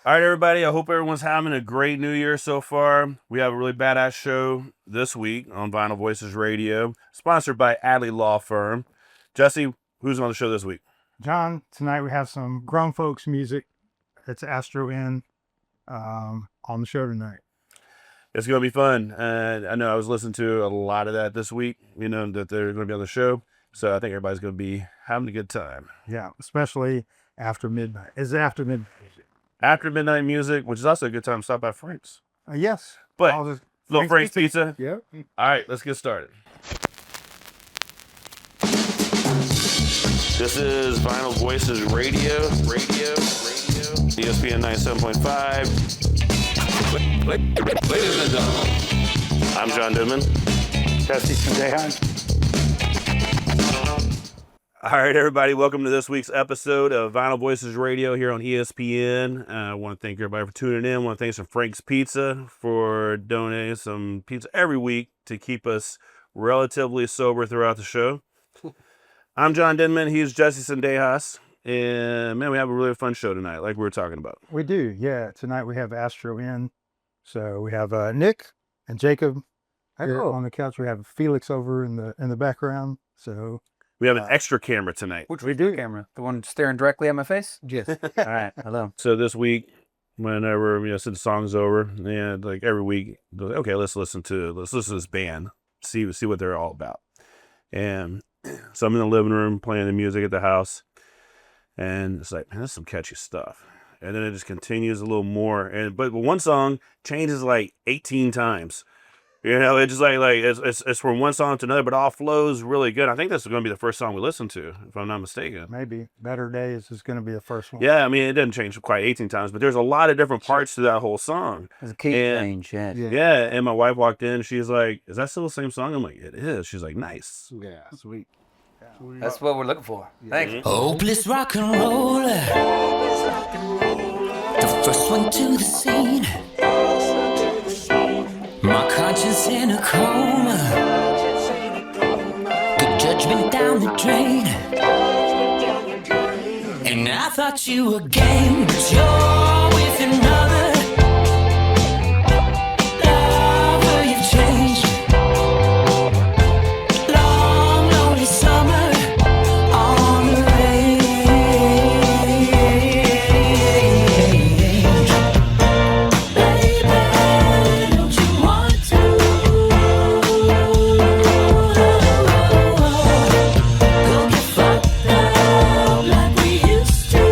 All right, everybody. I hope everyone's having a great New Year so far. We have a really badass show this week on Vinyl Voices Radio, sponsored by Adley Law Firm. Jesse, who's on the show this week? John, tonight we have some grown folks music. It's Astro Inn on the show tonight. It's going to be fun. I know I was listening to a lot of that this week, that they're going to be on the show. So I think everybody's going to be having a good time. Yeah, especially after midnight. It's after midnight music. After midnight music, which is also a good time to stop by Frank's. Yes. But little Frank's Pizza. Yep. All right, let's get started. This is Vinyl Voices Radio. ESPN 97.5. Ladies and gentlemen, I'm John Dillman. Jesse Sandejas. All right, everybody, welcome to this week's episode of Vinyl Voices Radio here on ESPN. I want to thank everybody for tuning in. I want to thank some Frank's Pizza for donating some pizza every week to keep us relatively sober throughout the show. I'm John Denman. He's Jesse Sandejas. And, man, we have a really fun show tonight, like we were talking about. We do, yeah. Tonight we have Astro Inn. So we have Nick and Jacob here on the couch. We have Felix over in the background. So we have an extra camera tonight. Which we do camera? The one staring directly at my face? yes. All right, hello. So this week, whenever since the song's over, and like every week, okay, let's listen to this band, see what they're all about. And so I'm in the living room playing the music at the house, and it's like, man, that's some catchy stuff. And then it just continues a little more, but one song changes like 18 times. It's just like it's from one song to another, but all flows really good. I think this is going to be the first song we listen to, if I'm not mistaken. Maybe Better Days is going to be the first one. Yeah, I mean, it doesn't change quite 18 times, but there's a lot of different parts to that whole song. There's a key change, yeah. Yeah, and my wife walked in, she's like, is that still the same song? I'm like, it is. She's like, nice. Yeah, sweet. Yeah. That's what we're looking for. Thanks. Hopeless rock and roller, the first one to the scene. My conscience in a coma, good judgment down the drain. And I thought you were game, but you're with another lover. You've changed. Long, lonely summer on the range. Baby, don't you want to go get fucked up like we used to?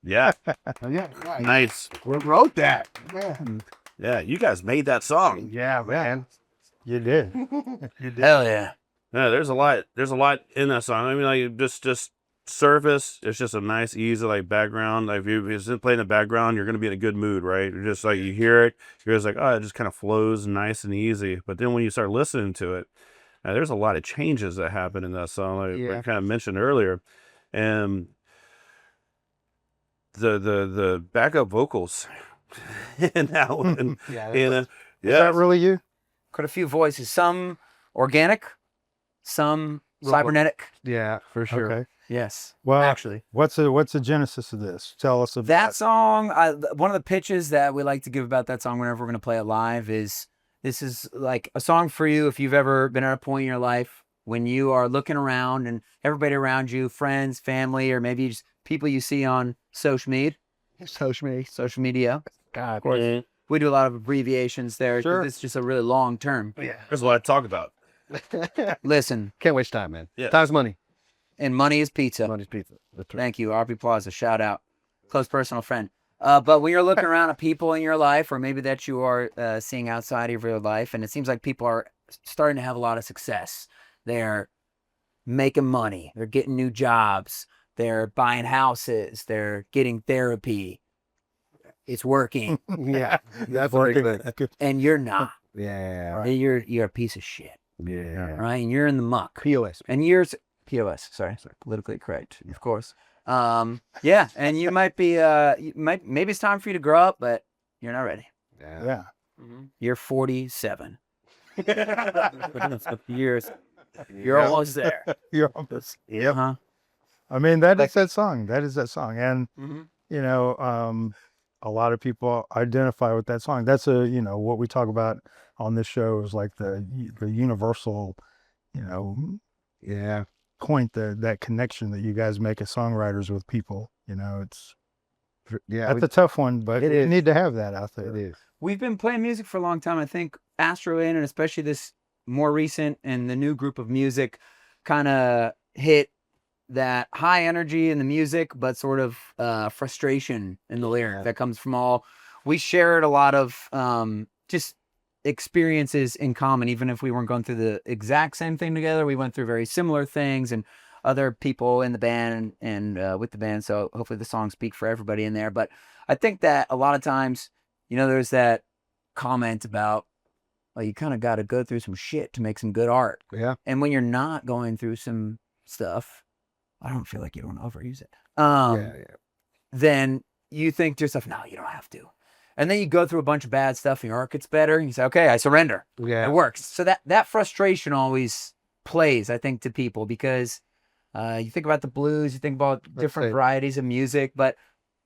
Yeah. Yeah, right. Nice. Who wrote that? Man. Yeah, you guys made that song. Yeah, man. You did. You did. Hell yeah. Yeah, there's a lot. There's a lot in that song. I mean, like just surface. It's just a nice, easy like background. Like if it's playing in the background, you're gonna be in a good mood, right? You're just like you hear it, you're just like, oh, it just kind of flows nice and easy. But then when you start listening to it, there's a lot of changes that happen in that song, like I kind of mentioned earlier, and the backup vocals in that one. Yeah, Is that really you? Got a few voices, some organic, some cybernetic. yeah, for sure. Okay. Yes. Well, actually. what's the genesis of this? Tell us about That song, one of the pitches that we like to give about that song whenever we're going to play it live is this is like a song for you if you've ever been at a point in your life when you are looking around and everybody around you, friends, family, or maybe just people you see on social media. Social media. God, Of course. We do a lot of abbreviations there. Sure. It's just a really long term. yeah. There's a lot to talk about. Listen, Can't waste time, man. Yeah. Time's money. and money is pizza. Money's pizza. That's right. Thank you, RP Plaza. Shout out, close personal friend. But when you're looking around at people in your life, or maybe that you are seeing outside of your life, and it seems like people are starting to have a lot of success. They're making money. They're getting new jobs. They're buying houses. They're getting therapy. It's working, Yeah, that's working. working. and you're not. Yeah, You're a piece of shit, yeah. right? And you're in the muck. POS. And yours POS, sorry, politically correct, of course. Yeah, and you might be maybe it's time for you to grow up, but you're not ready. Yeah. Yeah. You're 47. You're almost there. You're almost. Yep. Uh-huh. I mean, that is that song. That is that song. And, Mm-hmm. you know, a lot of people identify with that song. That's what we talk about on this show is like the universal, Yeah. point, that connection that you guys make as songwriters with people. It's Yeah. that's a tough one, but It you is. need to have that out there. It is. We've been playing music for a long time. I think Astro Inn, and especially this more recent and the new group of music, kind of hit that high energy in the music, but sort of frustration in the lyric that comes from all. We shared a lot of just experiences in common, even if we weren't going through the exact same thing together. We went through very similar things, and other people in the band and with the band. So hopefully the songs speak for everybody in there. But I think that a lot of times, there's that comment about, well, you kind of got to go through some shit to make some good art. Yeah. And when you're not going through some stuff, I don't feel like you don't overuse it. Yeah. Then you think to yourself, no, you don't have to. And then you go through a bunch of bad stuff and your art gets better. And you say, okay, I surrender. Yeah. It works. So that frustration always plays, I think, to people because you think about the blues, you think about different it. varieties of music. But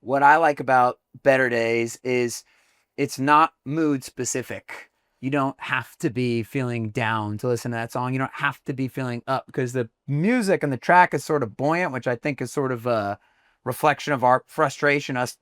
what I like about Better Days is it's not mood specific. You don't have to be feeling down to listen to that song. You don't have to be feeling up because the music and the track is sort of buoyant, which I think is sort of a reflection of our frustration, us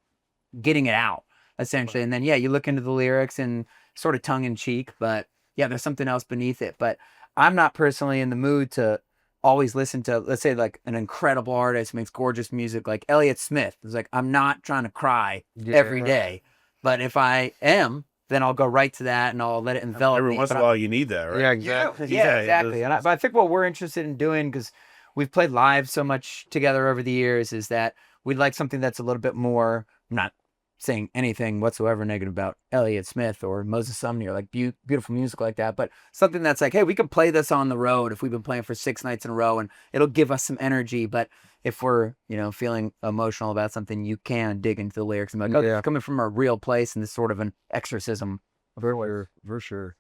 getting it out, essentially. And then, yeah, you look into the lyrics and sort of tongue in cheek, but yeah, there's something else beneath it. But I'm not personally in the mood to always listen to, let's say, like an incredible artist makes gorgeous music like Elliott Smith. It's like, I'm not trying to cry every day. But if I am, then I'll go right to that and I'll let it envelop Every me. once in a while, you need that, right? Yeah. Exactly. Yeah, exactly. But I think what we're interested in doing, because we've played live so much together over the years, is that we'd like something that's a little bit more, I'm not saying anything whatsoever negative about Elliott Smith or Moses Sumner, like beautiful music like that, but something that's like, hey, we can play this on the road if we've been playing for 6 nights in a row and it'll give us some energy. But if we're, feeling emotional about something, you can dig into the lyrics and be like, oh, Yeah. it's coming from a real place and this sort of an exorcism. For sure.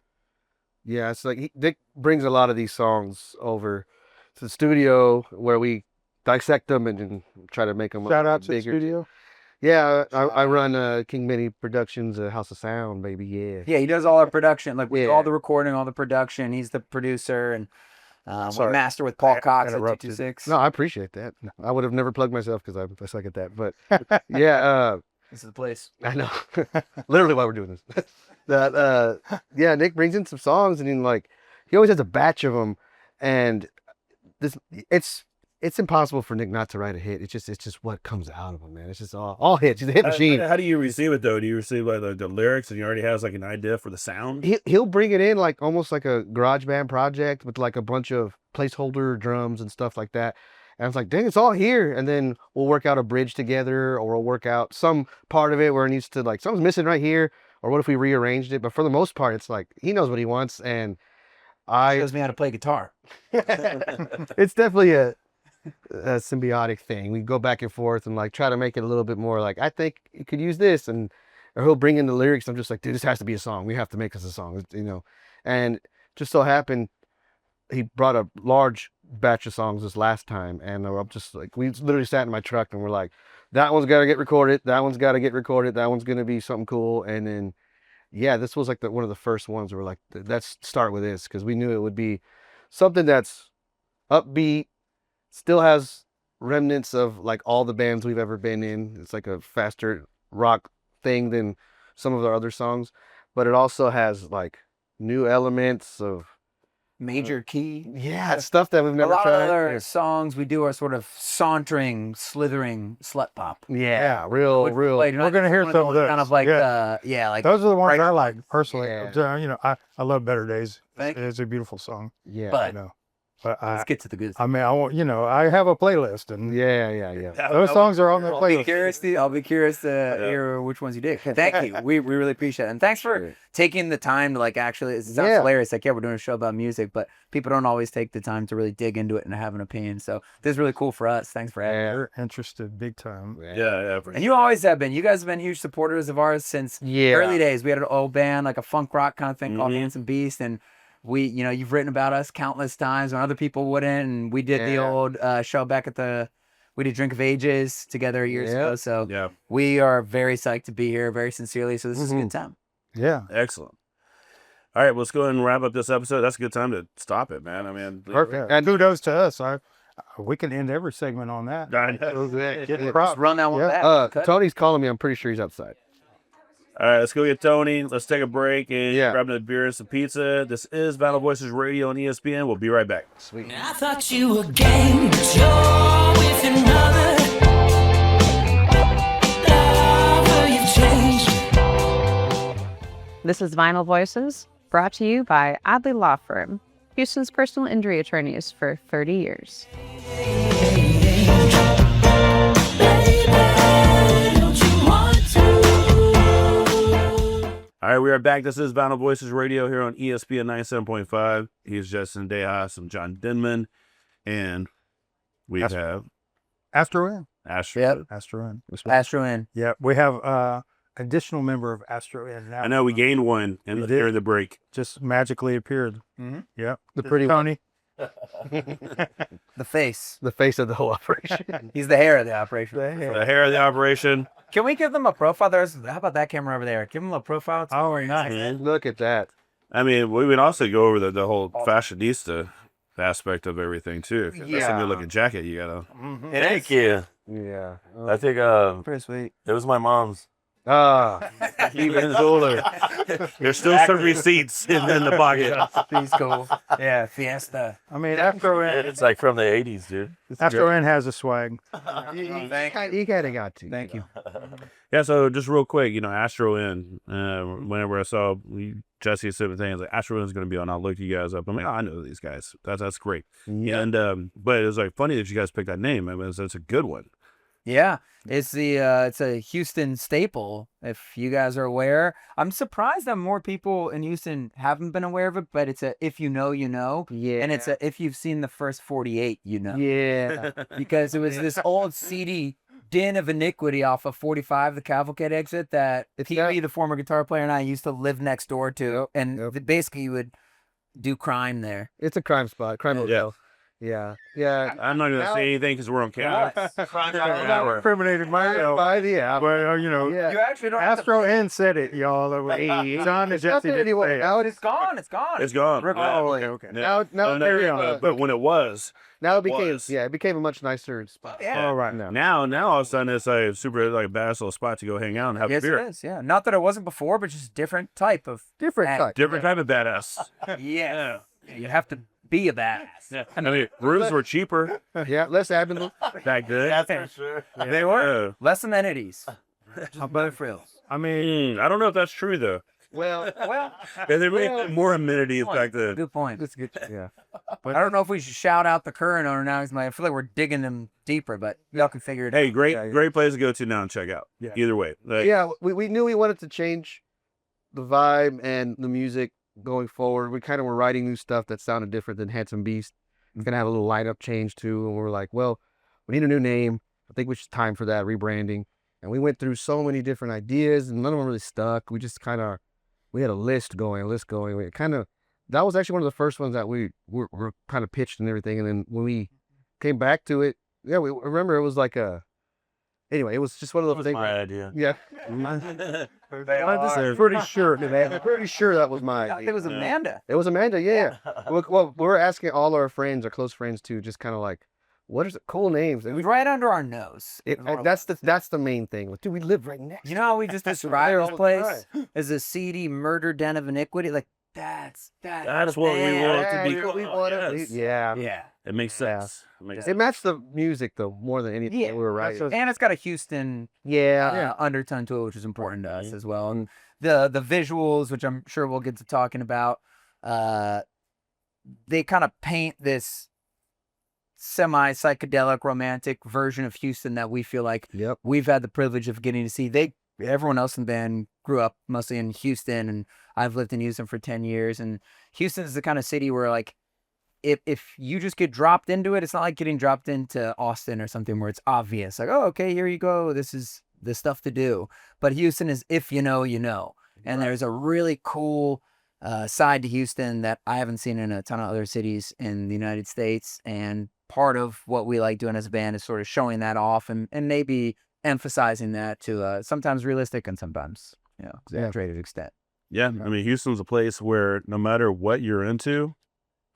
Yeah, it's like Dick brings a lot of these songs over to the studio where we dissect them and try to make them Shout out to the bigger. studio. Yeah, I run King Mini Productions, House of Sound, baby. Yeah. Yeah, he does all our production, like we do Yeah. all the recording, all the production. He's the producer and we Sorry. master with Paul Cox at interrupted. 226. No, I appreciate that. I would have never plugged myself because I suck at that. But yeah, This is the place. I know. Literally why we're doing this. Yeah, Nick brings in some songs and then he always has a batch of them, and it's it's impossible for Nick not to write a hit. It's just what comes out of him, man. It's just all hits. He's a hit machine. How do you receive it though? Do you receive like the lyrics and he already has like an idea for the sound? He'll bring it in like almost like a garage band project with like a bunch of placeholder drums and stuff like that. And I was like, dang, it's all here. And then we'll work out a bridge together, or we'll work out some part of it where it needs to, like, something's missing right here. Or what if we rearranged it? But for the most part, it's like he knows what he wants, and Shows me how to play guitar. it's definitely a symbiotic thing. We go back and forth and like try to make it a little bit more like, I think you could use this, and or he'll bring in the lyrics. I'm just like, dude, this has to be a song. We have to make this a song, you know. And just so happened, he brought a large batch of songs this last time, and I'm just like, we literally sat in my truck and we're like, that one's got to get recorded. That one's got to get recorded. That one's gonna be something cool. And then, yeah, this was like one of the first ones where we're like, let's start with this, because we knew it would be something that's upbeat, still has remnants of like all the bands we've ever been in. It's like a faster rock thing than some of our other songs, but it also has like new elements of Major key. yeah, stuff that we've A never lot tried. of other songs we do are sort of sauntering, slithering slut pop. Yeah, real. We're gonna hear some of those. Kind of like, Yeah. like Those are the ones right- I like personally. Yeah. You know, I love Better Days. Thank you. It's a beautiful song. Yeah, But You know, but let's get to the good. I mean, I want, you know, I have a playlist, and yeah. those songs are on the I'll be playlist. curious to hear which ones you did. Thank you. We really appreciate it. And thanks for taking the time to like actually, it sounds Yeah. hilarious. Like, yeah, we're doing a show about music, but people don't always take the time to really dig into it and have an opinion. So this is really cool for us. Thanks for having me. They're interested big time. Yeah, for And you always have been. You guys have been huge supporters of ours since Yeah. early days. We had an old band, like a funk rock kind of thing called Mhm. Handsome Beast. And we, you know, you've written about us countless times when other people wouldn't. And we did the Yeah. old show back at we did Drink of Ages together years Yeah. ago. So yeah, we are very psyched to be here, very sincerely. So this is a good time. Yeah. excellent. All right, let's go ahead and wrap up this episode. That's a good time to stop it, man. I mean, Perfect. Yeah. And Kudos to us. We can end every segment on that. Get props. Just run that one Yeah. back. Cut. Tony's calling me. I'm pretty sure he's outside. All right, let's go get Tony. Let's take a break and Yeah. grab a beer and some pizza. This is Battle Voices Radio on ESPN. We'll be right back. Sweet. I thought you were game, but you're with another lover. You've changed. This is Vinyl Voices, brought to you by Adley Law Firm, Houston's personal injury attorneys for 30 years. Baby, don't you want to? All right, we are back. This is Battle Voices Radio here on ESPN 97.5. He's Justin Dejas and John Denman. And we have Astro Inn. Astro. Yep. Astro Inn. Astro Inn. Yeah, we have additional member of Astro Inn now. I know we gained one We did. during the break. Just magically appeared. Mhm. Yep. The pretty Tony. The face. The face of the whole operation. He's the hair of the operation. The hair of the operation. Can we give them a profile? How about that camera over there? Give them a profile. It's Oh, nice. Look at that. I mean, we would also go over the whole fashionista aspect of everything, too. 'Cause that's a Yeah. good looking jacket you got on. It is. Thank you. Yeah. I think Pretty sweet. it was my mom's. Ah. Even cooler. There's still some receipts in the pocket. He's cool. Yeah, Fiesta. I mean, Astro Inn. It's like from the 80s, dude. Astro Inn has a swag. You kind of got to. Thank you. Yeah, so just real quick, Astro Inn, whenever I saw Jesse sent me things like Astro Inn is going to be on, I'll look you guys up. I'm like, oh, I know these guys. That's great. Yeah. And but it was like funny that you guys picked that name. I mean, it's a good one. Yeah, it's it's a Houston staple. If you guys are aware, I'm surprised that more people in Houston haven't been aware of it. But it's a if you know, you know. Yeah. And it's a if you've seen the first 48, you know. Yeah. Because it was this old seedy den of iniquity off of 45, the Cavalcade exit, that It's Pee Wee, the former guitar player, and I used to live next door to. And Yep. basically you would do crime there. It's a crime spot. Crime hotel. Yeah. Yeah. I'm not going to say anything because we're on camera. Incriminated myself. By the app. Well, Yeah. You actually don't have to Astro Inn said it, y'all. It was John and It's not Jesse there didn't anymore. say it. Now It's gone. It's gone. It's gone. Oh, okay. Now No, there but when it was, now it became was. it became a much nicer spot. Yeah. All right. now all of a sudden it's like super like badass little spot to go hang out and have Yes, a beer. it is. Yeah, not that it wasn't before, but just different type of. Different Hey. type. Different type of badass. Yeah, you have to be a badass. I mean, rooms were cheaper Yeah, less admin. back then. That's for sure. They were less amenities. Just better frills. I mean, I don't know if that's true though. Well, Yeah, they made more amenities back then. Good point. that's good. Yeah. I don't know if we should shout out the current owner now. 'Cause I feel like we're digging them deeper, but y'all can figure it out. Hey, great place to go to now and check out. Yeah. Either way. Like, Yeah, we knew we wanted to change the vibe and the music going forward. We kind of were writing new stuff that sounded different than Handsome Beast. It's gonna have a little lineup change too, and we're like, well, we need a new name. I think it's time for that rebranding. And we went through so many different ideas, and none of them really stuck. We just kind of we had a list going. We kind of that was actually one of the first ones that we were kind of pitched and everything. And then when we came back to it, yeah, we remember it was like a. Anyway, it was just one of That those was things. my idea. Yeah. I'm pretty sure that was my. I think it was Amanda. It was Amanda, yeah. Well, we're asking all our friends, our close friends too, just kind of like, what are the cool names? It And was right under our nose. that's the main thing. Dude, we live right next. You know how we just described there this all the place as a seedy murder den of iniquity? Like, that's That's what we man. want it to be. Yeah, we want it. Yes. Yeah. Yeah. it makes Yeah. sense. It makes It sense. matched the music though more than anything Yeah, that we were writing. And it's got a Houston Yeah. undertone to it, which is important to us Mhm. as well. And the visuals, which I'm sure we'll get to talking about, they kind of paint this semi-psychedelic romantic version of Houston that we feel like Yep. we've had the privilege of getting to see. Everyone else in the band grew up mostly in Houston, and I've lived in Houston for 10 years. And Houston is the kind of city where, like, if you just get dropped into it, it's not like getting dropped into Austin or something where it's obvious. Like, oh, okay, here you go. This is the stuff to do. But Houston is if you know, you know. And there's a really cool side to Houston that I haven't seen in a ton of other cities in the United States. And part of what we like doing as a band is sort of showing that off and maybe emphasizing that to sometimes realistic and sometimes, exaggerated extent. Yeah, I mean, Houston's a place where no matter what you're into,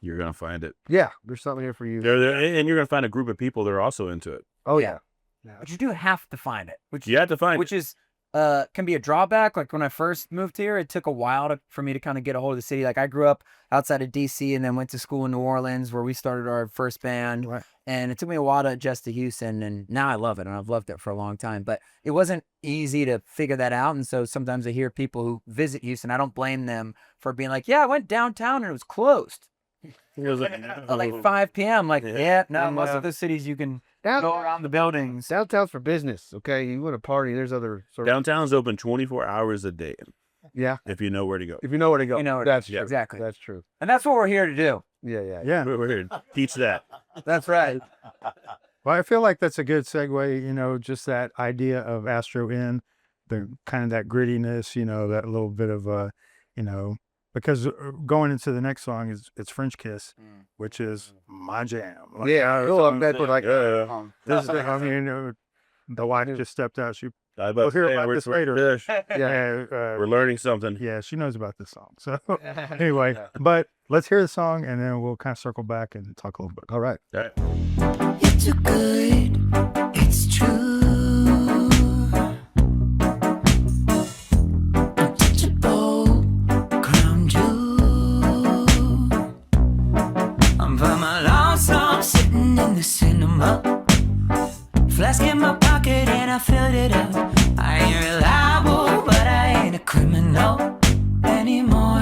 you're gonna find it. Yeah. There's something here for you. And you're gonna find a group of people that are also into it. Oh yeah. But you do have to find it, You have to find which it. is can be a drawback. Like when I first moved here, it took a while for me to kind of get a hold of the city. Like I grew up outside of DC and then went to school in New Orleans where we started our first band. Right. And it took me a while to adjust to Houston, and now I love it, and I've loved it for a long time. But it wasn't easy to figure that out, and so sometimes I hear people who visit Houston. I don't blame them for being like, "Yeah, I went downtown and it was closed It was like, at like 5 p.m." Like, no, most of the cities you can Down- go around the buildings. Downtown's for business. Okay. You want to party? There's other sort of. downtown's open 24 hours a day Yeah. if you know where to go. If you know where to go. You know where- That's yeah, true. exactly. That's true. And that's what we're here to do. Yeah. yeah. We're here to teach that. That's right. Well, I feel like that's a good segue, just that idea of Astro Inn, the kind of that grittiness, that little bit of, because going into the next song it's French Kiss, which is my jam. Like, Yeah. Go up that like. Yeah. this is, I mean, the wife just stepped out. She, I We'll about hear to say, about we're, this we're later. fish. yeah, We're learning something. yeah, she knows about this song. So anyway, but let's hear the song and then we'll kind of circle back and talk a little bit. All right. All right. You're too good, it's true. Untouchable, crown jewel. I'm by my lonesome, sitting in the cinema. Flask in my pocket and I filled it up. I ain't reliable, but I ain't a criminal anymore.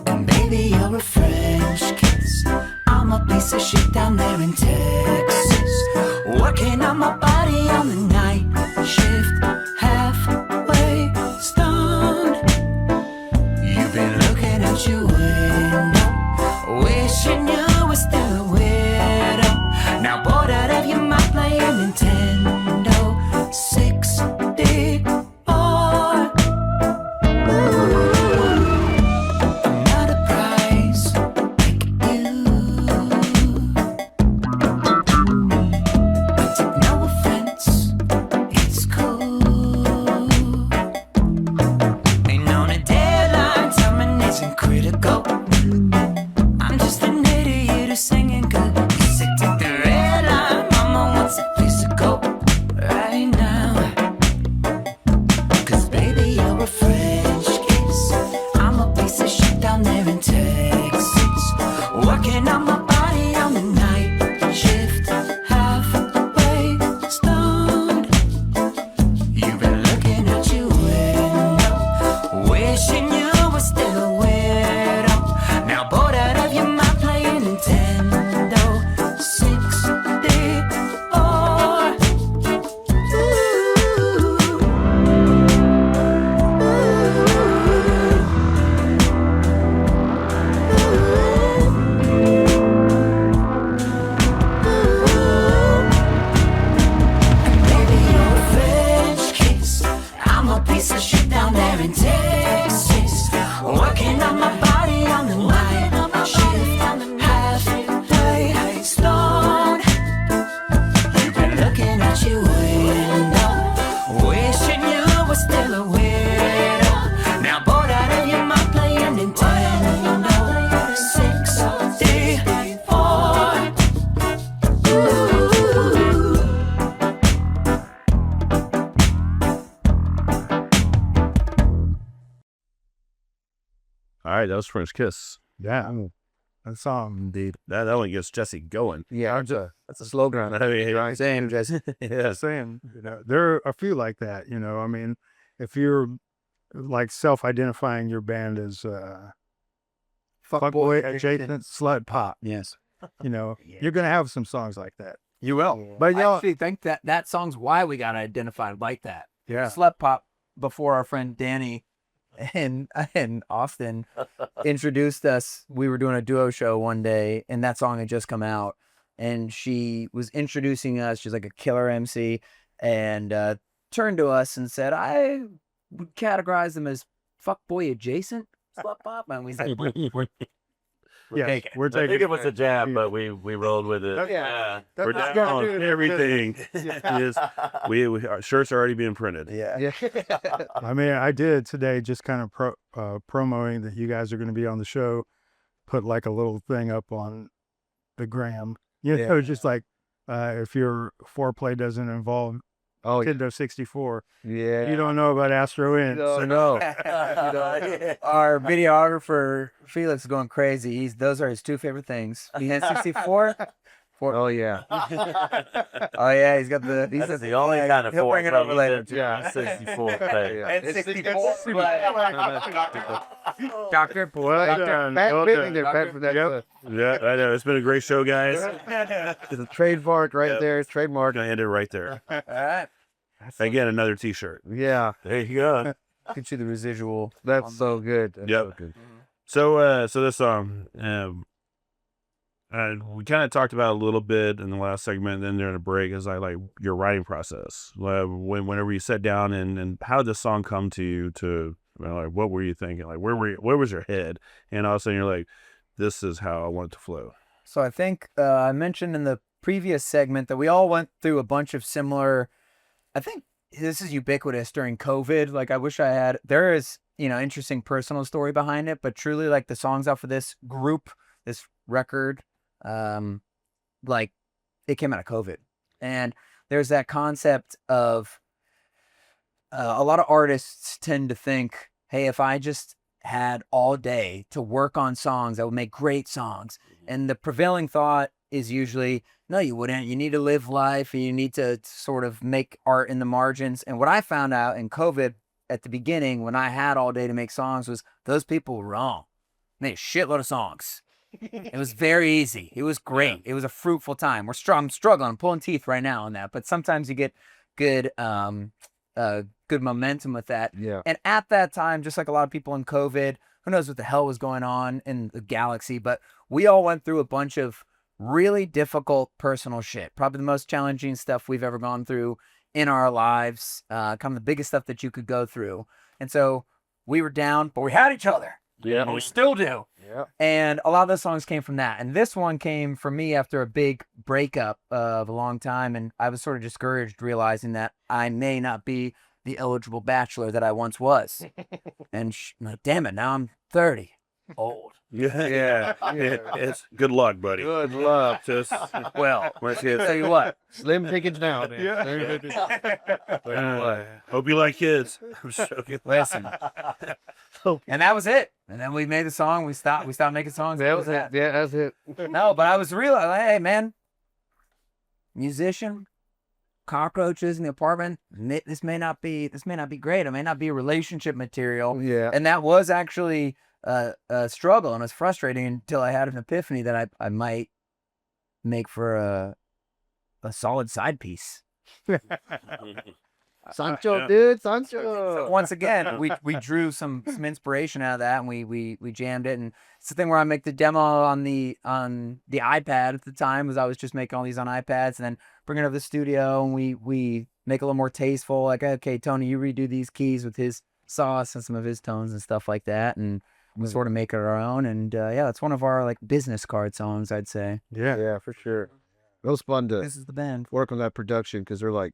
And baby, you're a French kiss. I'm a piece of shit down there in Texas. Working on my body on the night shift. Halfway stoned. You've been looking out your window, wishing you were still a widow. Now bored out of your mind playing Nintendo 64. Not a prize like you. I take no offense, it's cool. Ain't on a deadline, timing isn't critical. I'm just an idiot who's singing good music. Take the red line, mama wants it physical right now. 'Cause baby, you're a French kiss. I'm a piece of shit down there in Texas. right, that was French Kiss. Yeah. That song. Indeed. That one gets Jesse going. Yeah, that's a slogan. I mean, Same, Jesse. yeah. Saying, there are a few like that, I mean, if you're like self-identifying your band as fuckboy adjacent slut pop, Yes. you're gonna have some songs like that. You will. But I actually think that song's why we got identified like that. Yeah. Slut Pop, before our friend Danny and Austin introduced us. We were doing a duo show one day, and that song had just come out. And she was introducing us. She's like a killer MC, and turned to us and said, "I would categorize them as fuckboy adjacent slut pop." And we said, Yes, taking it. we're I think taking it was a jab, but we rolled with it. Yeah. We're That's down gotta do on it. everything. Yes. Our shirts are already being printed. "Yeah, I mean, I did today, just kind of promoting that you guys are going to be on the show, put like a little thing up on the gram. Just like if your foreplay doesn't involve Oh, yeah. Nintendo 64, Yeah. you don't know about Astro Inn. So no. Our videographer Felix is going crazy. Those are his two favorite things: the N64. Oh, yeah. Oh yeah, he's got the. He's That's the only kind of He'll fork bring it over later. Yeah. 64 play. Yeah. N64. Doctor. Well Doctor. done. Pat Well Whitney done. there, Pat, for that. Yep. Yeah, I know. It's been a great show, guys. It's a trademark right Yep. there. It's We're trademark. gonna end it right there. All right. Again, another T-shirt. Yeah. There you go. Get you the residual. That's so good. That's Yep. so good. So this we kind of talked about a little bit in the last segment, and then during the break is like your writing process. Whenever you sat down and how did this song come to you? Like what were you thinking? Like where was your head? And all of a sudden you're like, this is how I want it to flow. So I think I mentioned in the previous segment that we all went through a bunch of similar. I think this is ubiquitous during COVID. Like I wish I had. There is interesting personal story behind it, but truly like the songs out for this group, this record, like it came out of COVID, and there's that concept of a lot of artists tend to think, hey, if I just had all day to work on songs, I would make great songs. And the prevailing thought is usually, no, you wouldn't. You need to live life, and you need to sort of make art in the margins. And what I found out in COVID at the beginning, when I had all day to make songs, was those people were wrong. They made a shitload of songs. It was very easy. It was great. It was a fruitful time. I'm struggling. I'm pulling teeth right now on that. But sometimes you get good good momentum with that. Yeah. And at that time, just like a lot of people in COVID, who knows what the hell was going on in the galaxy, but we all went through a bunch of really difficult personal shit. Probably the most challenging stuff we've ever gone through in our lives. Kind of the biggest stuff that you could go through. And so we were down, but we had each other. Yeah. And we still do. Yeah. And a lot of those songs came from that. And this one came from me after a big breakup of a long time. And I was sort of discouraged, realizing that I may not be the eligible bachelor that I once was. And like, damn it, now I'm 30. Old. Yeah. It's good luck, buddy. Good luck. Just Well, let's tell you what. Slim pickings now. Man. hope you like kids. I'm joking. Listen. And that was it. And then we made the song. We stopped making songs. That was it. Yeah, that's it. No, but I was realizing, like, hey, man, musician, cockroaches in the apartment. This may not be great. It may not be relationship material. Yeah. And that was actually a struggle, and it was frustrating until I had an epiphany that I might make for a solid side piece. Sancho, dude, Sancho. Once again, we drew some inspiration out of that, and we jammed it. And it's the thing where I make the demo on the iPad at the time, was I was just making all these on iPads, and then bring it over to the studio, and we make it a little more tasteful. Like, okay, Tony, you redo these keys with his sauce and some of his tones and stuff like that, and we sort of make it our own. And yeah, it's one of our like business card songs, I'd say. Yeah, for sure. It was fun to This is the band. work on that production, because they're like,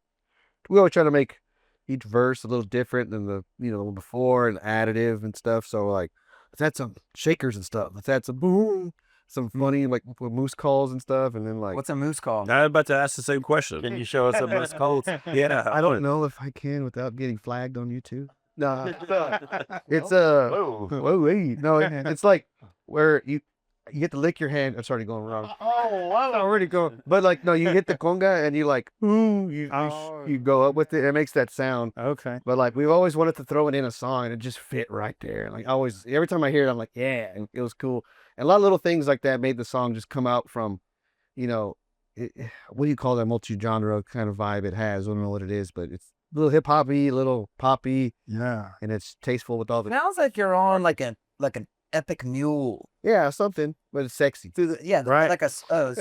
we always try to make each verse a little different than the one before, and additive and stuff. So like, let's add some shakers and stuff. Let's add some boom, some funny like moose calls and stuff, and then like, What's a moose called? I'm about to ask the same question. Can you show us some of those codes? Yeah, I don't know if I can without getting flagged on YouTube. No, it's whoa, hey. No, it's like where you get to lick your hand. I'm sorry, going wrong. Oh, wow. Already go. But like, no, you hit the conga and you like, ooh, Oh. you go up with it. It makes that sound. Okay. But like, we've always wanted to throw it in a song and it just fit right there. Like, always, every time I hear it, I'm like, yeah, and it was cool. And a lot of little things like that made the song just come out from, you know, what do you call that multi-genre kind of vibe it has? I don't know what it is, but it's a little hip hoppy, a little poppy, Yeah. and it's tasteful with all the Sounds like you're on like an epic mule. yeah, something, but it's sexy, Through the, Right. like a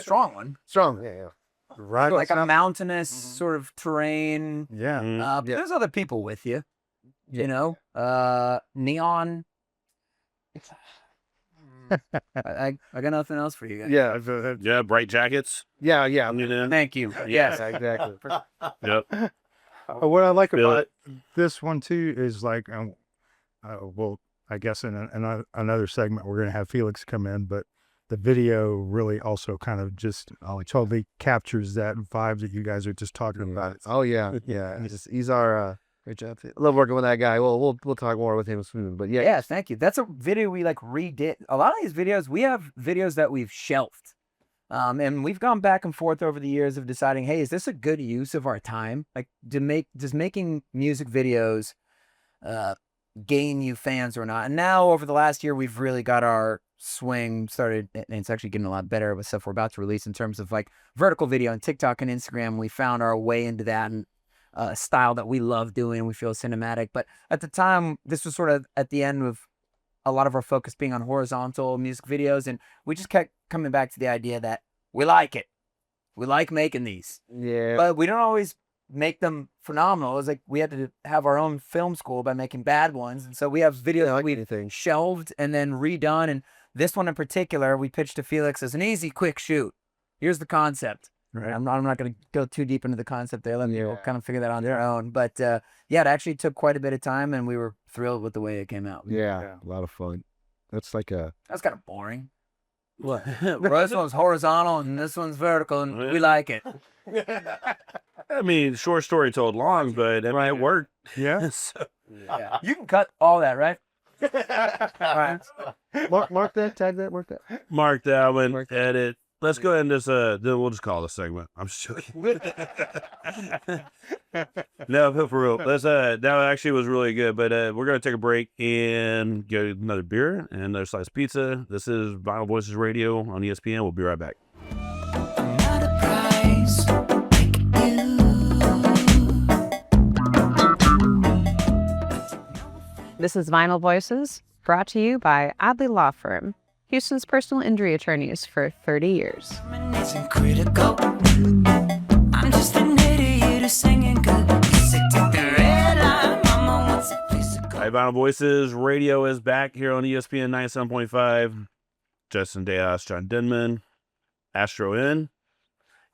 strong one. strong. Yeah. Right. Like a mountainous sort of terrain. Yeah. But there's other people with you. You know, neon. I got nothing else for you guys. Yeah, Yeah, bright jackets. yeah. You know? Thank you. Yes, Yes. exactly. Yep. What I like Feel about it. this one too is like, well, I guess in another segment we're going to have Felix come in, but the video really also kind of just totally captures that vibe that you guys are just talking about. Oh yeah, yeah. He's our great job. I love working with that guy. We'll talk more with him soon. But yeah, Yeah, thank you. That's a video we like redid. A lot of these videos, we have videos that we've shelved. And we've gone back and forth over the years of deciding, hey, is this a good use of our time? Like, does making music videos gain you fans or not? And now over the last year, we've really got our swing started, and it's actually getting a lot better with stuff we're about to release in terms of like vertical video on TikTok and Instagram. We found our way into that and style that we love doing. We feel cinematic. But at the time, this was sort of at the end of a lot of our focus being on horizontal music videos. And we just kept coming back to the idea that we like it. We like making these. yeah. But we don't always make them phenomenal. It was like we had to have our own film school by making bad ones. And so we have videos that we've shelved and then redone. And this one in particular, we pitched to Felix as an easy, quick shoot. Here's the concept. Right. I'm not going to go too deep into the concept there. Let them kind of figure that out on their own. But yeah, it actually took quite a bit of time, and we were thrilled with the way it came out. Yeah, a lot of fun. That's like a That's kind of boring. What? Well, this one's horizontal and this one's vertical, and we like it. I mean, short story told long, but I mean, it worked. Yeah. So- Yeah. You can cut all that, right? All right. mark that, tag that, mark that. Mark that one, Mark that. edit. Let's go ahead and just then we'll just call it a segment. I'm just joking. No, but for real. Let's that actually was really good. But we're gonna take a break and get another beer and another slice of pizza. This is Vinyl Voices Radio on ESPN. We'll be right back. Not a prize like you. This is Vinyl Voices, brought to you by Adley Law Firm, Houston's personal injury attorneys for 30 years. Isn't critical. I'm just an idiot who's singing good music. Take the red line, mama wants a piece of All gold. right, Vinyl Voices Radio is back here on ESPN 97.5. Justin Deas, John Denman, Astro Inn.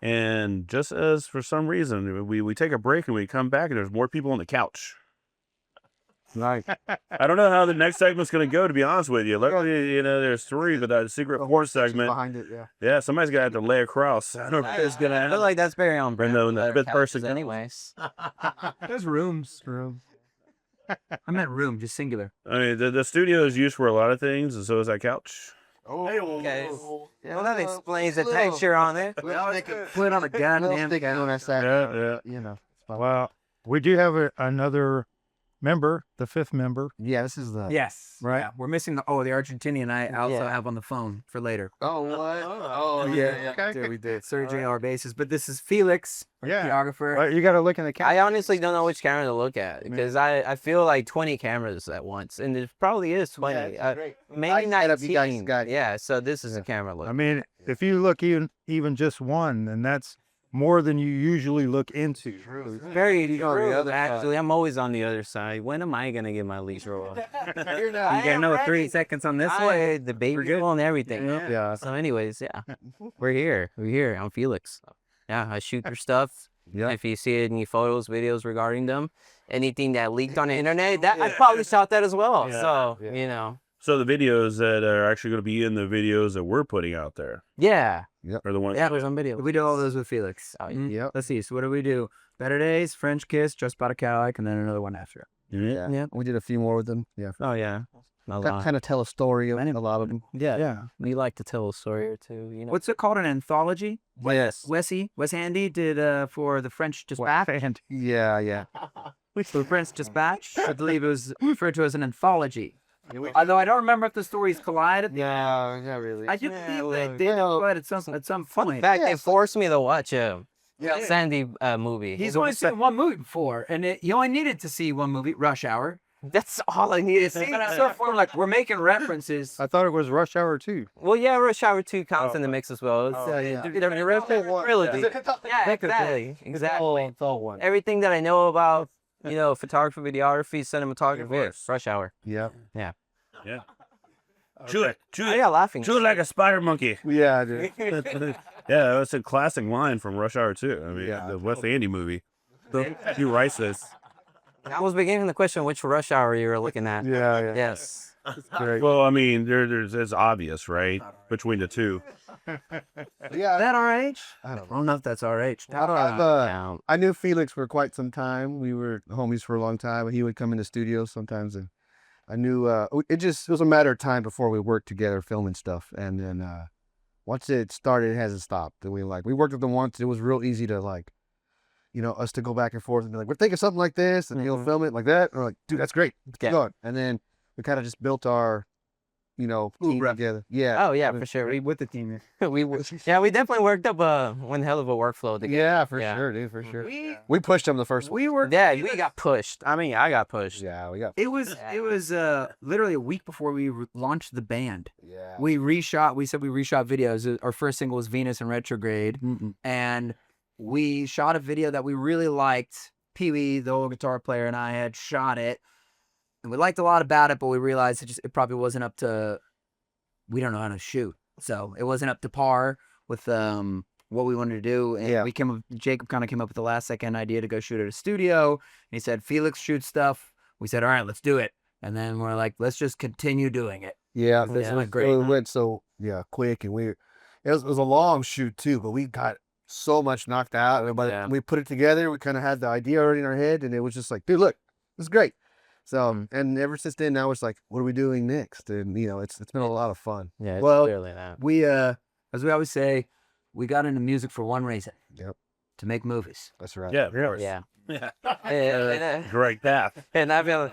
And just as for some reason, we take a break and we come back and there's more people on the couch. Nice. I don't know how the next segment's going to go, to be honest with you. Luckily, you know, there's three, but that secret horse segment, behind it. Yeah. yeah, somebody's going to have to lay across. I don't know if it's going to I feel happen. like that's very on brand. No, for the better fifth couches person. anyways. There's rooms. I meant room, just singular. I mean, the studio is used for a lot of things, and so is that couch. Okay. Well, that explains the texture on it. Put on a goddamn Yeah. You know. Well, we do have another member, the fifth member. Yeah, this is the. Yes. Right. Yeah. We're missing the Argentinian I also have on the phone for later. Oh, what? Oh, yeah. Okay. We did. Surgery on our bases. But this is Felix, our Yeah. videographer. Well, you got to look in the camera. I honestly don't know which camera to look at because I feel like 20 cameras at once, and it probably is 20. Maybe set up, you guys 19. got it. Yeah, so this is a camera look. I mean, if you look even just one, then that's more than you usually look into. Very on the true. other Actually, I'm always on the other side. When am I gonna get my leash roll? You're You got another 3 seconds on this one. The baby roll and everything. Yeah. So, anyways, yeah, we're here. We're here. I'm Felix. Yeah, I shoot their stuff. Yeah. If you see any photos, videos regarding them, anything that leaked on the internet, that I probably shot that as well. Yeah. So Yeah. you know, So the videos that are actually going to be in the videos that we're putting out there yeah, are the ones. yeah. There's on video. We do all those with Felix. Oh, Mhm. Yep. Let's see. So what do we do? Better Days, French Kiss, Just Bought a Cadillac, and then another one after. Yeah. Yeah. We did a few more with them. Yeah. Oh yeah. A lot. Kind of tell a story of Many- a lot of them. Yeah. Yeah. We like to tell a story or two. You know. What's it called? An anthology? Yes. Wes Handy did for the French Dispatch. And Yeah. For the French Dispatch, I believe it was referred to as an anthology. Although I don't remember if the stories collided. Yeah, not really. I do believe they did collide at some point. In fact, they forced me to watch a Sandy movie. He's only seen one movie before, and he only needed to see one movie, Rush Hour. That's all I needed to see. But I sort of feel like we're making references. I thought it was Rush Hour 2. Well, yeah, Rush Hour 2 counts in the mix as well. It's, yeah. the original trilogy. Yeah, exactly. Exactly. It's all one. Everything that I know about, photography, videography, cinematography, Rush Hour. Yeah. Yeah. Chew it. I got laughing. Chew it like a spider monkey. Yeah, dude. Yeah, that's a classic line from Rush Hour 2. I mean, the Wes Andy movie. He writes this. I was beginning the question which Rush Hour you were looking at. Yeah. Yes. Great. Well, I mean, there's it's obvious, right? Between the two. Yeah. Is that our age? I don't I don't know if that's our age. I knew Felix for quite some time. We were homies for a long time, and he would come in the studio sometimes, and I knew it was a matter of time before we worked together filming stuff. And then once it started, it hasn't stopped. And we worked with him once. It was real easy to us to go back and forth and be like, we're thinking something like this, and he'll film it like that. And we're like, dude, that's great. Let's keep going. And then we kind of just built our, team together. Yeah. Oh yeah, for sure. We With the team. we definitely worked up one hell of a workful together. Yeah, for Yeah. sure, dude, for sure. We pushed him the first one. We were. Yeah, we got pushed. I mean, I got pushed. Yeah, we got. It was literally a week before we launched the band. Yeah. We reshot. We said we reshot videos. Our first single was Venus in Retrograde, and we shot a video that we really liked. Pee Wee, the old guitar player, and I had shot it, and we liked a lot about it, but we realized it probably wasn't up to. We don't know how to shoot, so it wasn't up to par with what we wanted to do. And Jacob kind of came up with the last second idea to go shoot at a studio. And he said, "Felix shoots stuff." We said, "All right, let's do it." And then we're like, "Let's just continue doing it." Yeah, This went great. It went so quick, and it was a long shoot too, but we got so much knocked out. And we put it together. We kind of had the idea already in our head, and it was just like, dude, look, this is great. So, and ever since then, now it's like, what are we doing next? And it's been a lot of fun. Yeah, it's Well, clearly that. We, as we always say, we got into music for one reason. Yep. To make movies. That's right. Yeah, of course. Yeah. Yeah. Great path. And I've been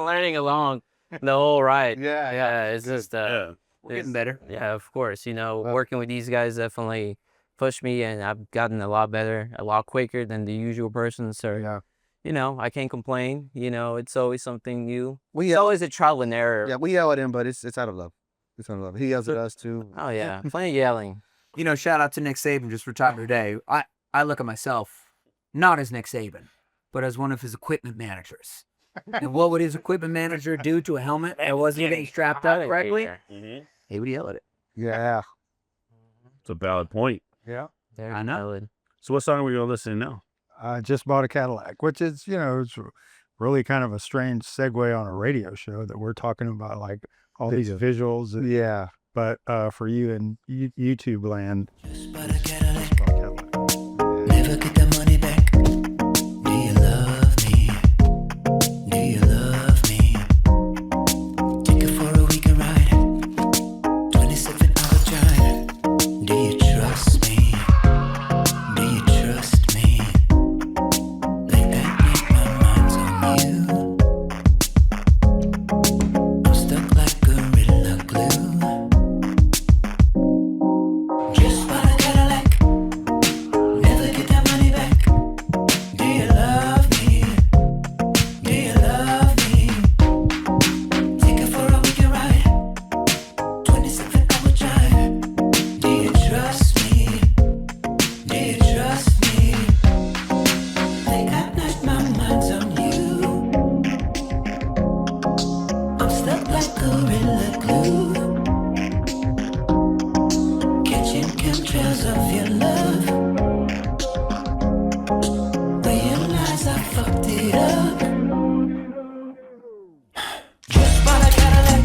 learning along the whole ride. Yeah. It's just Yeah. We're getting better. Yeah, of course. Working with these guys definitely pushed me, and I've gotten a lot better, a lot quicker than the usual person. So I can't complain. It's always something new. It's always a trial and error. Yeah, we yell at him, but it's out of love. It's out of love. He yells at us too. Oh yeah, plenty of yelling. Shout out to Nick Saban, just retired today. I look at myself not as Nick Saban, but as one of his equipment managers. And what would his equipment manager do to a helmet that wasn't getting strapped up correctly? He would yell at it. Yeah. It's a valid point. Yeah. I know. Valid. So what song are we going to listen to now? I just bought a Cadillac, which is, it's really kind of a strange segue on a radio show that we're talking about, like all these visuals. Yeah. But for you in YouTube land, Just bought a Cadillac. Never get the money back. Do you love me? Do you love me? Take it for a weekend ride. 27-hour drive. Do you trust me? Do you trust me? Late at night, my mind's on you. I'm stuck like Gorilla Glue. Just bought a Cadillac. Never get that money back. Do you love me? Do you love me? Take it for a weekend ride. 27-hour drive. Do you trust me? Do you trust me? Late at night, my mind's on you. I'm stuck like Gorilla Glue. Catching chemtrails of your love. Realize I fucked it up. Just bought a Cadillac.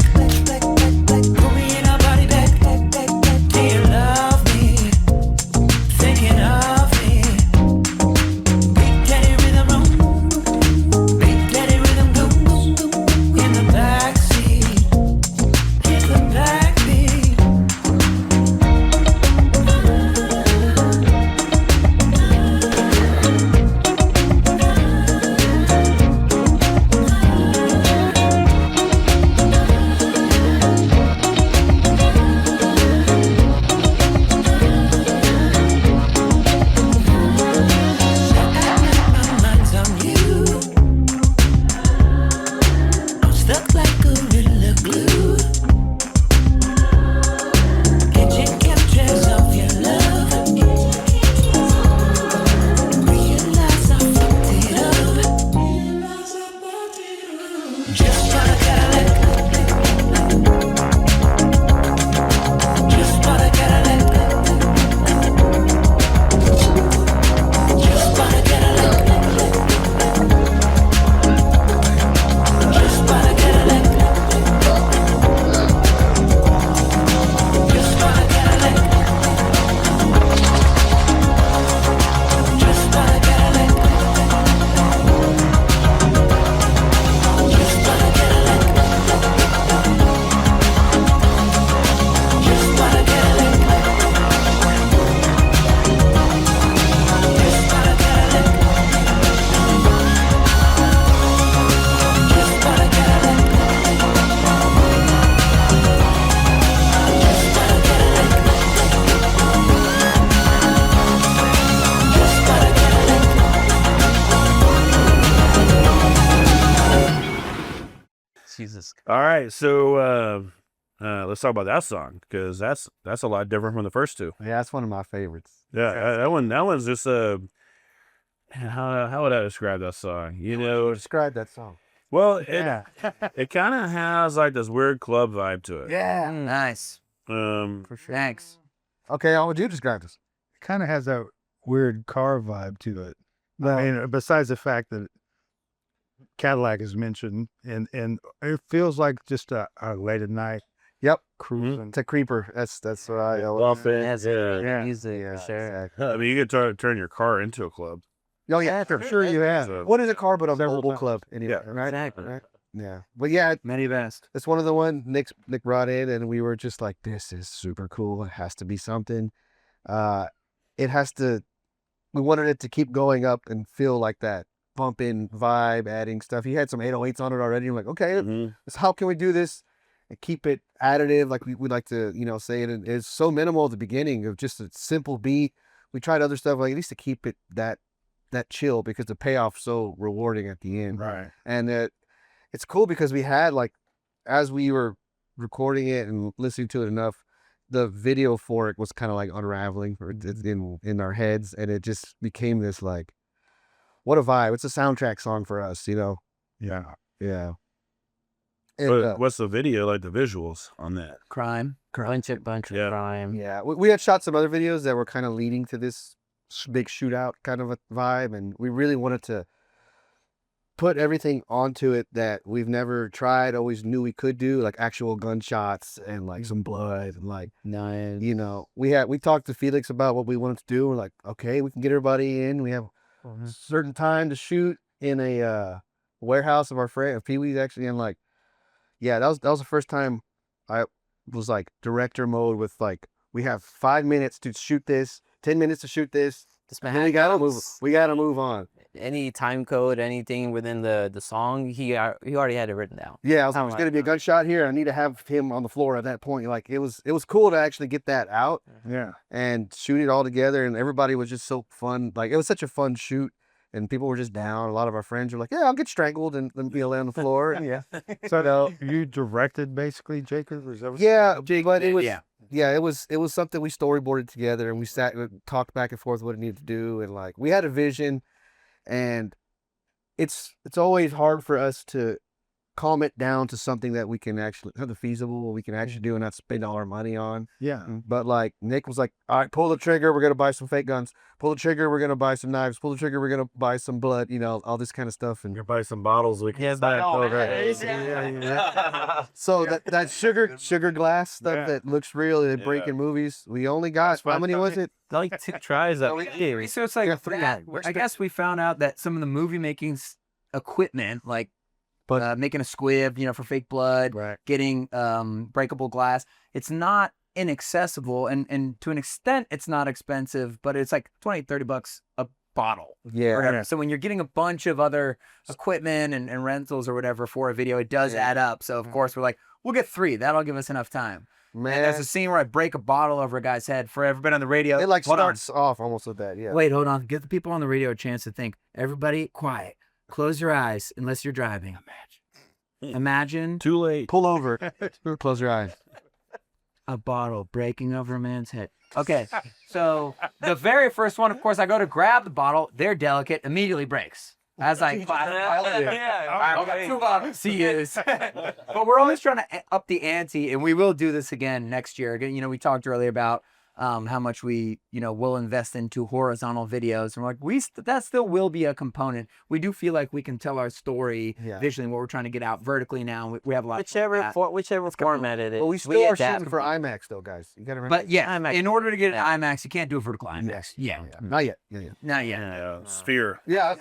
Put me in a body bag. Do you love me? Thinking of me. Big Daddy rhythm room. Big is. All right, so let's talk about that song because that's a lot different from the first two. Yeah, that's one of my favorites. Yeah, that one's just how would I describe that song? You know, Describe that song. well, Yeah. it kind of has like this weird club vibe to it. Yeah, Nice. for sure. Thanks. Okay, how would you describe this? Kind of has that weird car vibe to it. I mean, besides the fact that Cadillac is mentioned, and it feels like just a late at night Yep, cruising. it's a creeper. That's what I. Bumping. That's Yeah. music Yeah, for sure. exactly. I mean, you could turn your car into a club. Oh yeah, I'm sure you have. So, What is a car but a Several mobile times. club? Anyway, Yeah. right? Exactly. Right? Yeah, but yeah, Many best. it's one of the one Nick brought in, and we were just like, "This is super cool. It has to be something. It has to." We wanted it to keep going up and feel like that bumping vibe, adding stuff. He had some 808s on it already. I'm like, okay, mhm. so how can we do this and keep it additive? Like we like to, say it. And it's so minimal at the beginning of just a simple beat. We tried other stuff like at least to keep it that chill because the payoff's so rewarding at the end. Right. And it's cool because we had like, as we were recording it and listening to it enough, the video for it was kind of like unraveling in our heads, and it just became this like, what a vibe! It's a soundtrack song for us, Yeah. Yeah. And, What's the video like? The visuals on that? Crime. Bunch of Yeah. crime. yeah, we had shot some other videos that were kind of leading to this big shootout kind of a vibe, and we really wanted to put everything onto it that we've never tried, always knew we could do, like actual gunshots and like some blood and like, Nice. we talked to Felix about what we wanted to do. We're like, okay, we can get everybody in. We have a certain time to shoot in a warehouse of our friend of Pee Wee's actually, and like, yeah, that was the first time I was like director mode with like, we have 5 minutes to shoot this, 10 minutes to shoot this. This And man then we gotta move on. any time code, anything within the song, he already had it written down. Yeah, I was I'm there's like, gonna be a gunshot here. I need to have him on the floor at that point. Like it was cool to actually get that out Yeah. and shoot it all together, and everybody was just so fun. Like it was such a fun shoot, and people were just down. A lot of our friends were like, "Yeah, I'll get strangled and then be lay on the floor." And yeah, So you directed basically, Jacob? Or is that what- yeah, but it was Yeah. it was something we storyboarded together, and we sat and talked back and forth what it needed to do, and like we had a vision, and it's always hard for us to calm it down to something that we can actually something feasible we can actually do and not spend all our money on. Yeah. But like Nick was like, all right, pull the trigger, we're gonna buy some fake guns. Pull the trigger, we're gonna buy some knives. Pull the trigger, we're gonna buy some blood. All this kind of stuff. And You buy some bottles we can Yeah, stack but- over. so that sugar glass stuff Yeah. that looks real and they break in movies. We only got how many was it? like 2 tries that we did. So it's like Yeah, 3 that. I guess we found out that some of the movie making equipment, like making a squib, for fake blood, Right. getting breakable glass, it's not inaccessible, and to an extent it's not expensive, but it's like $20-$30 a bottle or Yeah. whatever. So when you're getting a bunch of other equipment and rentals or whatever for a video, it does add up. So of course we're like, we'll get 3, that'll give us enough time. Man, And there's a scene where I break a bottle over a guy's head. For everybody on the radio, it like hold on. starts off almost with that. Yeah. Wait, hold on. Give the people on the radio a chance to think. Everybody, quiet. Close your eyes unless you're driving. Imagine Too late. Pull over. Close your eyes. a bottle breaking over a man's head. Okay, so the very first one, of course, I go to grab the bottle. They're delicate. Immediately breaks. As I I've got 2 bottles to use. But we're always trying to up the ante, and we will do this again next year. Again, we talked earlier about how much we, will invest into horizontal videos. And we're like, that still will be a component. We do feel like we can tell our story visually, what we're trying to get out vertically now. We have a lot. Whichever format it is. But we still are adapt. shooting for IMAX though, guys. You gotta remember. But yeah, IMAX. in order to get an IMAX, you can't do a vertical IMAX. Yeah. Not yet. Yeah. Not yet. Sphere. Yeah.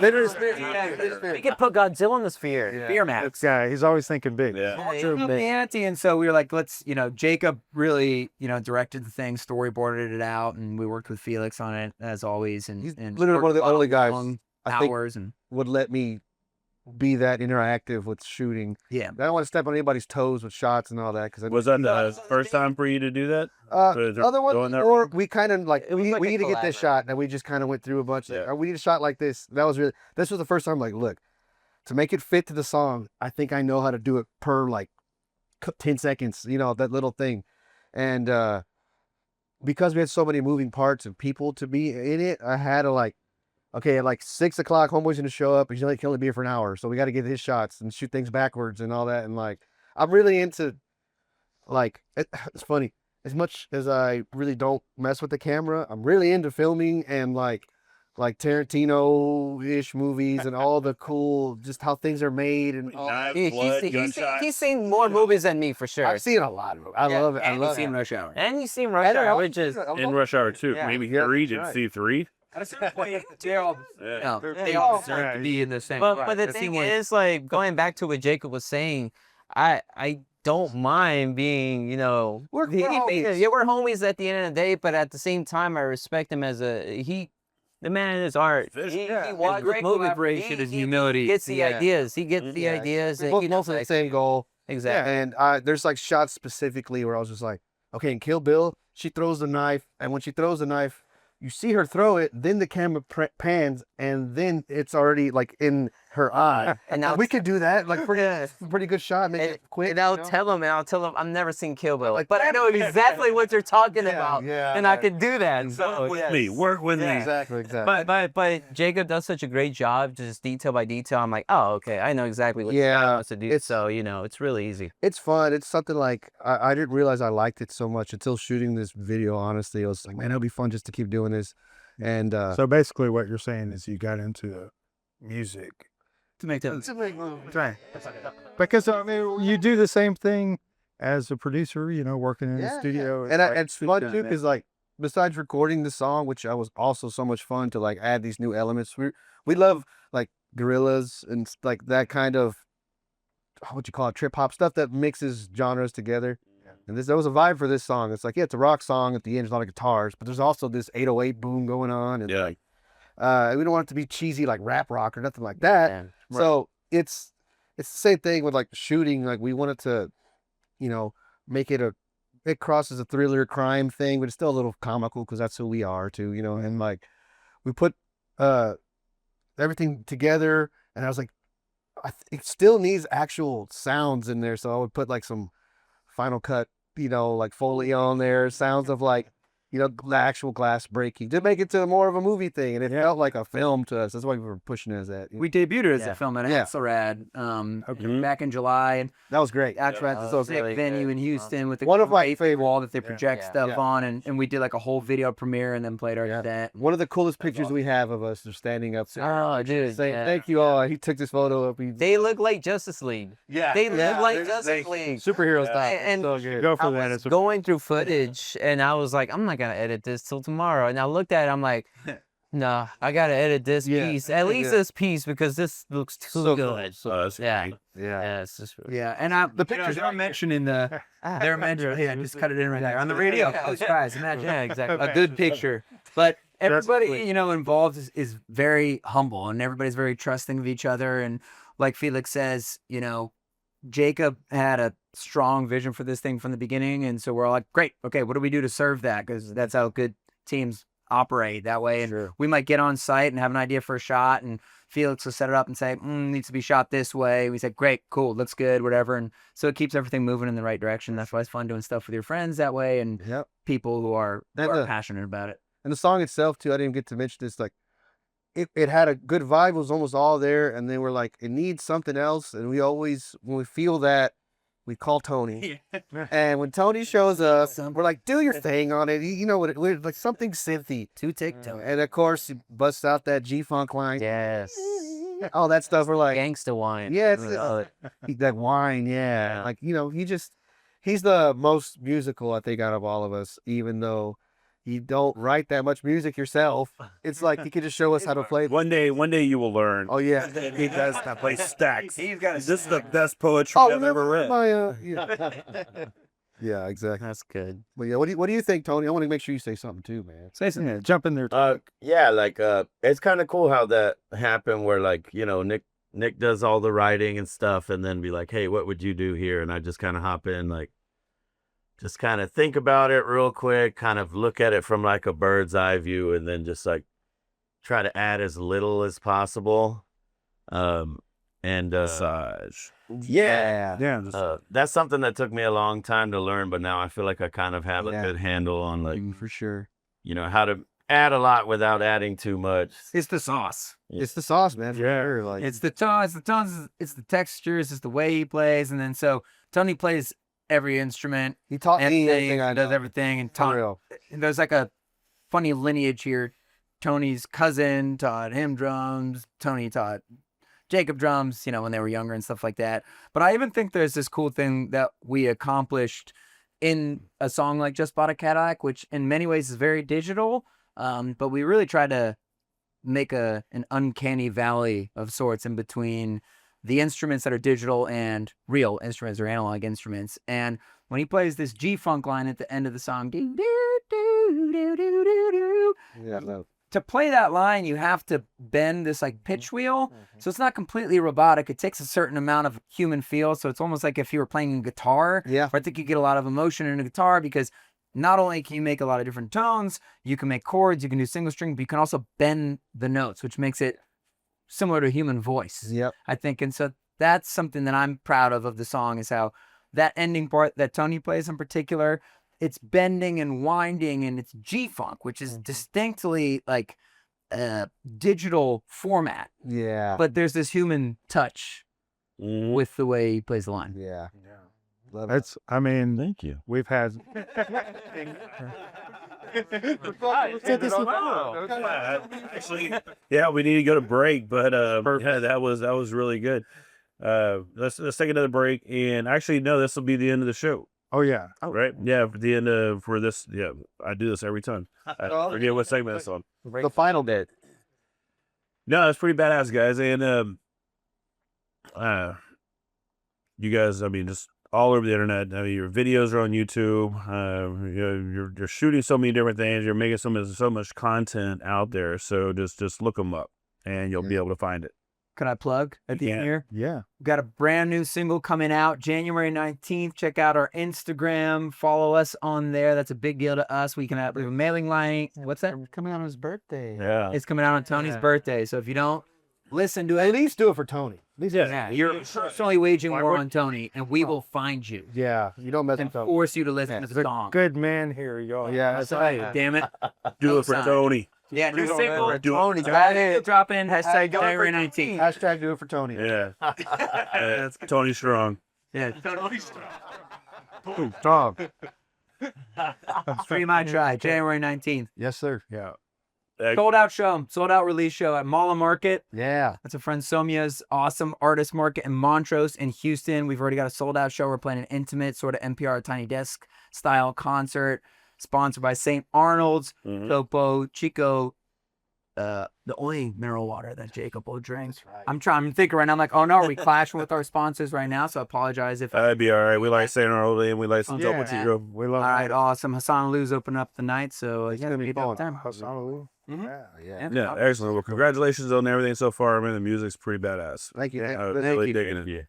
Literally. We could put Godzilla in the sphere. Fear Max. This guy, he's always thinking big. Yeah. Up the ante, and so we were like, let's, Jacob really, directed the thing, storyboarded it out, and we worked with Felix on it as always. And He's and literally one of the only guys long I think hours and would let me be that interactive with shooting. yeah. I don't want to step on anybody's toes with shots and all that because Was that the first time for you to do that? Is there other one, going that or we kind of like It was we like a need to get this collaborative. shot, and we just kind of went through a bunch. Yeah. We need a shot like this. This was the first time. Like, look, to make it fit to the song, I think I know how to do it per like 10 seconds, you know, that little thing. And because we had so many moving parts and people to be in it, I had to like, okay, at like 6 o'clock, homeboy's gonna show up. He's only can only be here for an hour, so we got to get his shots and shoot things backwards and all that. And like, I'm really into, like, it's funny. As much as I really don't mess with the camera, I'm really into filming and like Tarantino-ish movies and all the cool, just how things are made and all. He's seen more movies than me for sure. I've seen a lot of them. I love it. I And love he's seen it. Rush Hour. And you seen Rush Hour, which is In Rush Hour 2, Yeah. maybe Yeah, 3. that's Did right. see 3? At a certain point, they all, Yeah. they all deserve to be in the same. But the It thing seemed like- is, like, going back to what Jacob was saying, I don't mind being, you know, We're homies. Yeah, we're homies at the end of the day. But at the same time, I respect him as the man in his art. He watches great movie collaboration he- is he humility. Gets the ideas. He gets the Yeah, ideas. And both you know, for the like, same goal. exactly. And there's like shots specifically where I was just like, okay, in Kill Bill, she throws the knife, and when she throws the knife, you see her throw it, then the camera pans, and then it's already like in her eye. And now we could do that, like pretty good shot, make it quick. And I'll you know? tell him, I've never seen Kill Bill, Like, but I know exactly what you're talking Yeah, about, yeah, and yeah. I can do that. So With yes. me. Work with me. Exactly, exactly. But Jacob does such a great job, just detail by detail. I'm like, oh, okay, I know exactly what Yeah, he wants to do. it's- So you know, it's really easy. It's fun. It's something like I didn't realize I liked it so much until shooting this video. Honestly, I was like, man, it'll be fun just to keep doing this. And So basically, what you're saying is you got into music. to make them. Right. Because I mean, you do the same thing as a producer, you know, working in the studio. And it's fun too, because like besides recording the song, which I was also so much fun to like add these new elements. We love like gorillas and like that kind of what you call it, trip hop stuff that mixes genres together. And there was a vibe for this song. It's like, yeah, it's a rock song at the end, there's a lot of guitars, but there's also this 808 boom going on. And Yeah. like, we don't want it to be cheesy like rap rock or nothing like that. Yeah. So it's the same thing with like shooting. Like we wanted to, you know, make it it crosses a thriller crime thing, but it's still a little comical because that's who we are too, you know. And like we put everything together, and I was like, it still needs actual sounds in there, so I would put like some Final Cut, you know, like Foley on there, sounds of like, you know, the actual glass breaking to make it to more of a movie thing, and it felt like a film to us. That's why we were pushing it as that. We debuted it as Yeah. a film at Yeah. Axelrad back in July, and That was great. Axelrad's that a was sick really venue good. in Houston with the One of my great favorite- wall that they project Yeah. stuff Yeah. on, and we did like a whole video premiere and then played our set. One of the coolest pictures we have of us are standing up. Oh, dude. Saying yeah. thank you all. He took this photo up. They look like Justice League. Yeah. They look Yeah, like they're- Justice League. superhero style. And so good. Go for I that. was It's a, going through footage, and I was like, I'm not gonna edit this till tomorrow. And I looked at it, I'm like, nah, I gotta edit this piece, at least this piece, because this looks too So good. That's Yeah. great. Yeah, it's just Yeah, and the pictures are are mentioned in the. They're mentioned. Yeah, just cut it in right there on the radio. Close your eyes. Imagine. Yeah, exactly. A good picture. But everybody, sweet. you know, involved is very humble, and everybody's very trusting of each other. And like Felix says, you know, Jacob had a strong vision for this thing from the beginning, and so we're all like, great, okay, what do we do to serve that? Because that's how good teams operate that way. And we might get on site and have an idea for a shot, and Felix will set it up and say, needs to be shot this way. We say, great, cool, looks good, whatever. And so it keeps everything moving in the right direction. That's why it's fun doing stuff with your friends that way, and Yep. people who are And passionate about it. And the song itself too, I didn't get to mention this, like it had a good vibe, it was almost all there, and then we're like, it needs something else. And we always, when we feel that, we call Tony. And when Tony shows up, we're like, do your thing on it. You know what, we're like something synthy. To TikTok. And of course he busts out that G-Funk line. Yes. All that stuff. We're like, Gangsta wine. yeah, it's, Oh, that wine, yeah. Yeah. Like, you know, he's the most musical, I think, out of all of us, even though you don't write that much music yourself. It's like he could just show us how to play. One day you will learn. Oh yeah. He does that play stacks. He's got This is the best poetry Oh, I've ever read. Yeah, exactly. that's good. But yeah, what do you think, Tony? I want to make sure you say something too, man. Say something. yeah, jump in there. Yeah, like it's kind of cool how that happened where like, you know, Nick does all the writing and stuff and then be like, "Hey, what would you do here?" And I just kind of hop in, like just kind of think about it real quick, kind of look at it from like a bird's eye view, and then just like try to add as little as possible. And Massage. yeah, Yeah. Just, that's something that took me a long time to learn, but now I feel like I kind of have a Yeah. good handle on like for sure. how to add a lot without adding too much. It's the sauce. It's the sauce, man. For Yeah. sure. Like It's the tones, it's the textures, it's the way he plays, and then so Tony plays every instrument, he taught me everything I does know. everything, and For real. there's like a funny lineage here. Tony's cousin taught him drums. Tony taught Jacob drums, when they were younger and stuff like that. But I even think there's this cool thing that we accomplished in a song like Just Bought a Cadillac, which in many ways is very digital. But we really try to make an uncanny valley of sorts in between the instruments that are digital and real instruments or analog instruments. And when he plays this G-funk line at the end of the song, do, do, do, do, do, do, do, Yeah, no. to play that line, you have to bend this like pitch wheel. So it's not completely robotic. It takes a certain amount of human feel. So it's almost like if you were playing a guitar. Yeah. I think you get a lot of emotion in a guitar because not only can you make a lot of different tones, you can make chords, you can do single string, but you can also bend the notes, which makes it similar to a human voice. Yep. I think. And so that's something that I'm proud of the song is how that ending part that Tony plays in particular, it's bending and winding and it's G-funk, which is distinctly like a digital format. Yeah. But there's this human touch Mhm. with the way he plays the line. Yeah. Love it. that's, I mean, Thank you. we've had. Actually, yeah, we need to go to break, but yeah, that was really good. Let's take another break, and actually, no, this will be the end of the show, Oh, yeah. right? Yeah, for the end of for this. Yeah, I do this every time. I forget what segment it's on. The final bit. No, it's pretty badass, guys, and you guys, I mean, just all over the internet. I mean, your videos are on YouTube. You're shooting so many different things. You're making so much content out there. So just look them up, and you'll be able to find it. Can I plug at the end here? Yeah. We've got a brand new single coming out January 19th. Check out our Instagram. Follow us on there. That's a big deal to us. We have a mailing line. What's that? Coming on his birthday. Yeah. It's coming out on Tony's birthday. So if you don't listen to At it, least do it for Tony. At least you're personally waging war on Tony, and we will find you Yeah. You don't mess and with Tony. force you to listen to There's the a song. good man here, y'all. Yeah. That's right. Damn it. Do it for Sign. Tony. Yeah, new Do it single. for Tony. Got Got it. it. Drop in. Hashtag do it for January 19th. Hashtag do it for Tony. Yeah. Tony Strong. Yeah. Ooh, Tom. Stream I Try. January 19th. Yes, sir. Yeah. Sold out show. Sold out release show at Mala Market. Yeah. That's a friend Somia's awesome artist market in Montrose in Houston. We've already got a sold out show. We're playing an intimate sort of NPR Tiny Desk style concert sponsored by St. Arnold's, Topo, Chico, the only mineral water that Jacob will drink. I'm thinking right now, I'm like, oh no, are we clashing with our sponsors right now? So I apologize if. That'd be all right. We like St. Arnold and we like some Yeah. Topo Chico. We love All right, awesome. Hassan Lou's open up the night, so It's yeah, gonna be meet up fun. there. Hassan. Mhm. Yeah. Yeah, excellent. Well, congratulations on everything so far. Man, the music's pretty badass. Thank you. I was Thank really you. digging it. Yeah.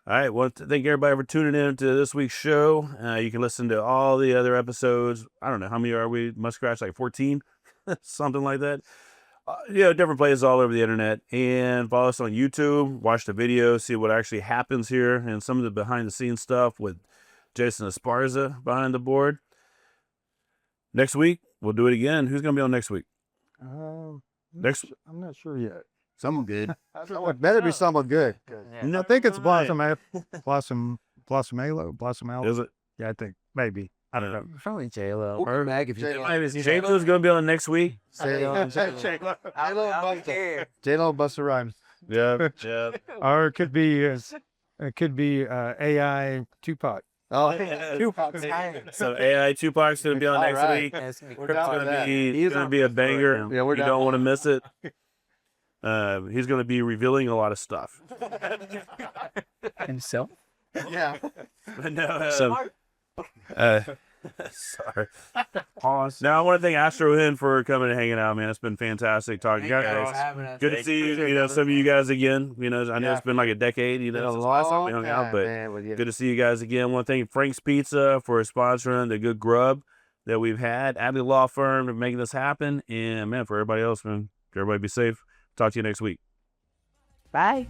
All right. Well, thank everybody for tuning in to this week's show. You can listen to all the other episodes. I don't know how many are we? Must scratch like 14, something like that. Different places all over the internet, and follow us on YouTube. Watch the video, see what actually happens here, and some of the behind the scenes stuff with Jason Esparza behind the board. Next week we'll do it again. Who's gonna be on next week? Next. I'm not sure yet. Someone good. Better be someone good. I think it's Blossom Aloe. Is it? Yeah, I think maybe. I don't know. Probably J-Lo. Or Meg, if you J-Lo's gonna be on next week. J-Lo and Busta Rhymes. Yeah. Yeah. Or it could be AI Tupac. Oh, So AI Tupac's gonna be on next Alright. week. That's gonna be We're It's down with gonna that. be, it's gonna be a banger. Yeah, we're You down don't with want to miss it. He's gonna be revealing a lot of stuff. himself. Yeah. But no, sorry. Pause. Now I want to thank Astro Inn for coming and hanging out, man. It's been fantastic talking to you guys. Good to see you. Some of you guys again. I know it's been like a decade. Since the last time we hung out, but good to see you guys again. I want to thank Frank's Pizza for sponsoring the good grub that we've had. Abbey Law Firm for making this happen, and man, for everybody else, man, everybody be safe. Talk to you next week. Bye.